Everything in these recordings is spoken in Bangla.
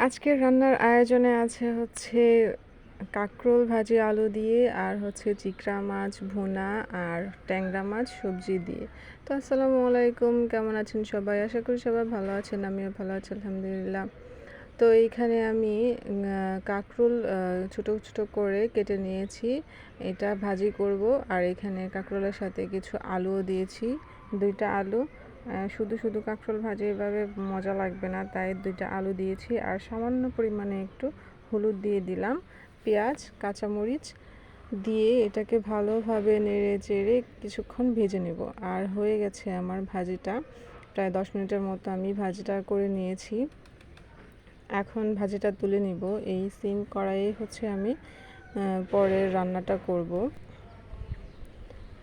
আজকের রান্নার আয়োজনে আছে হচ্ছে কাঁকরোল ভাজি আলু দিয়ে আর হচ্ছে চিংড়া মাছ ভুনা আর ট্যাংরা মাছ সবজি দিয়ে। তো আসসালামু আলাইকুম, কেমন আছেন সবাই? আশা করি সবাই ভালো আছেন, আমিও ভালো আছি আলহামদুলিল্লাহ। তো এইখানে আমি কাঁকরোল ছোট ছোট করে কেটে নিয়েছি, এটা ভাজি করব। আর এখানে কাঁকরোলের সাথে কিছু আলুও দিয়েছি, 2টা আলু। শুধু শুধু কাঁকরোল ভাজি এভাবে মজা লাগবে না, তাই 2টা আলু দিয়েছি আর সামান্য পরিমাণে একটু হলুদ দিয়ে দিলাম, পেঁয়াজ কাঁচামরিচ দিয়ে এটাকে ভালোভাবে নেড়ে চেড়ে কিছুক্ষণ ভেজে নেব। আর হয়ে গেছে আমার ভাজিটা, প্রায় 10 মিনিটের মতো আমি ভাজিটা করে নিয়েছি। এখন ভাজিটা তুলে নিব। এই সিম কড়াইয়ে হচ্ছে আমি পরের রান্নাটা করব।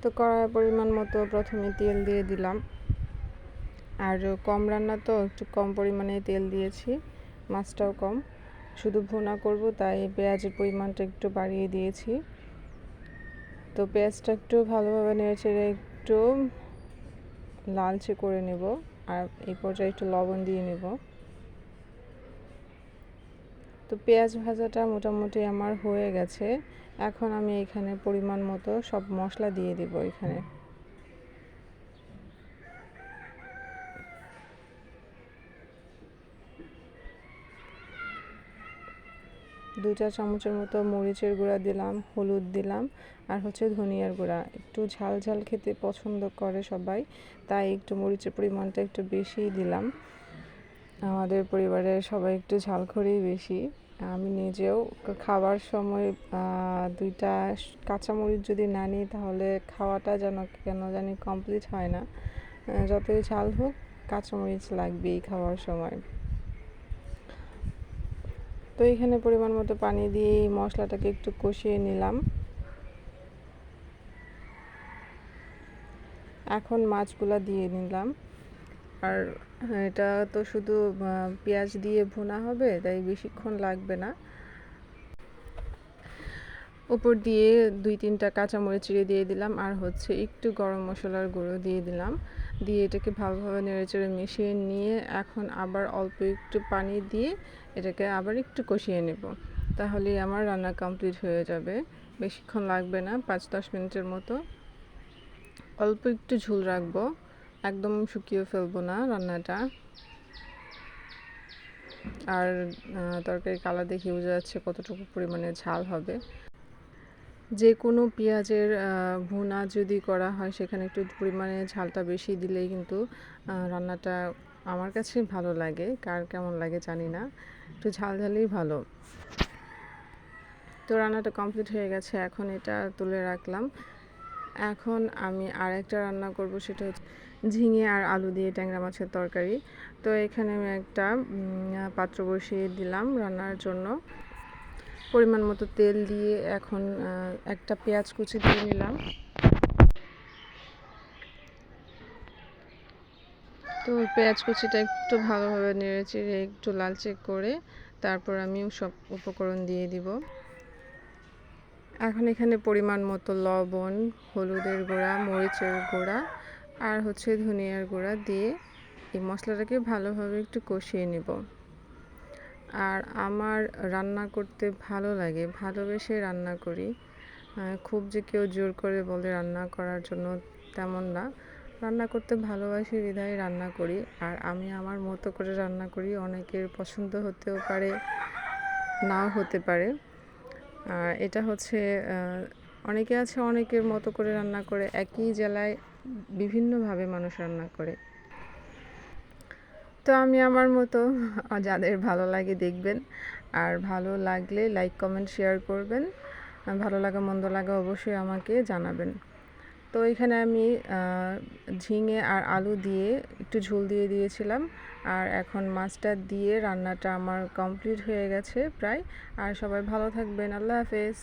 তো কড়াইয়ের পরিমাণ মতো প্রথমে তেল দিয়ে দিলাম, আর কম রান্না তো একটু কম পরিমাণে তেল দিয়েছি, মাছটাও কম, শুধু ভুনা করব তাই পেঁয়াজের পরিমাণটা একটু বাড়িয়ে দিয়েছি। তো পেঁয়াজটা একটু ভালোভাবে নেড়েচেড়ে একটু লালচে করে নেব, আর এই পর্যায়ে একটু লবণ দিয়ে নেব। তো পেঁয়াজ ভাজাটা মোটামুটি আমার হয়ে গেছে। এখন আমি এখানে পরিমাণ মতো সব মশলা দিয়ে দেব। এখানে 2 চা চামচের মতো মরিচের গুঁড়া দিলাম, হলুদ দিলাম, আর হচ্ছে ধনিয়ার গুঁড়া। একটু ঝাল ঝাল খেতে পছন্দ করে সবাই, তাই একটু মরিচের পরিমাণটা একটু বেশিই দিলাম। আমাদের পরিবারের সবাই একটু ঝালখড়ি বেশি। আমি নিজেও খাবার সময় 2টা কাঁচামরিচ যদি না নিই তাহলে খাওয়াটা যেন কেন জানি কমপ্লিট হয় না। যতই ঝাল হোক কাঁচামরিচ লাগবেই খাওয়ার সময়। তো এখানে পরিমাণ মতো পানি দিয়ে মশলাটাকে একটু কষিয়ে নিলাম। এখন মাছগুলা দিয়ে নিলাম। আর এটা তো শুধু পেঁয়াজ দিয়ে ভুনা হবে, তাই বেশিক্ষণ লাগবে না। উপর দিয়ে 2-3টা কাঁচামরিচ চিড়ে দিয়ে দিলাম, আর হচ্ছে একটু গরম মশলার গুঁড়ো দিয়ে দিলাম। দিয়ে এটাকে ভালোভাবে নেড়েচেড়ে মিশিয়ে নিয়ে এখন আবার অল্প একটু পানি দিয়ে এটাকে আবার একটু কষিয়ে নেব। তাহলেই আমার রান্না কমপ্লিট হয়ে যাবে, বেশিক্ষণ লাগবে না, 5-10 মিনিটের মতো। অল্প একটু ঝোল রাখবো, একদম শুকিয়ে ফেলবো না রান্নাটা। আর তরকারি কালার দেখে বোঝা যাচ্ছে কতটুকু পরিমাণে ঝাল হবে। যে কোনো পেঁয়াজের ভুনা যদি করা হয় সেখানে একটু পরিমাণে ঝালটা বেশি দিলেই কিন্তু রান্নাটা আমার কাছে ভালো লাগে, কার কেমন লাগে জানি না, একটু ঝাল ঝালই ভালো। তো রান্নাটা কমপ্লিট হয়ে গেছে, এখন এটা তুলে রাখলাম। এখন আমি আরেকটা রান্না করব, সেটা হচ্ছে ঝিঙে আর আলু দিয়ে ট্যাংরা মাছের তরকারি। তো এখানে আমি একটা পাত্র বসিয়ে দিলাম রান্নার জন্য। পরিমাণ মতো তেল দিয়ে এখন একটা পেঁয়াজ কুচি দিয়ে নিলাম। তো পেঁয়াজ কুচিটা একটু ভালোভাবে নেড়েচেড়ে একটু লালচে করে তারপর আমি সব উপকরণ দিয়ে দিব। এখন এখানে পরিমাণ মতো লবণ, হলুদের গুঁড়া, মরিচের গুঁড়া আর হচ্ছে ধনিয়ার গুঁড়া দিয়ে এই মশলাটাকে ভালোভাবে একটু কষিয়ে নেব। আর আমার রান্না করতে ভালো লাগে, ভালোবেসে রান্না করি। খুব যে কেউ জোর করে বলে রান্না করার জন্য তেমন না, রান্না করতে ভালোবাসি বিধায় রান্না করি। আর আমি আমার মতো করে রান্না করি, অনেকের পছন্দ হতেও পারে, নাও হতে পারে। আর এটা হচ্ছে অনেকে আছে অনেকের মতো করে রান্না করে, একই জেলায় বিভিন্নভাবে মানুষ রান্না করে। তো আমি আমার মতো, যাদের ভালো লাগে দেখবেন, আর ভালো লাগলে লাইক কমেন্ট শেয়ার করবেন। ভালো লাগা মন্দ লাগা অবশ্যই আমাকে জানাবেন। তো এখানে আমি ঝিঙে আর আলু দিয়ে একটু ঝোল দিয়ে দিয়েছিলাম, আর এখন মাছটা দিয়ে রান্নাটা আমার কমপ্লিট হয়ে গেছে প্রায়। আর সবাই ভালো থাকবেন, আল্লাহ হাফেজ।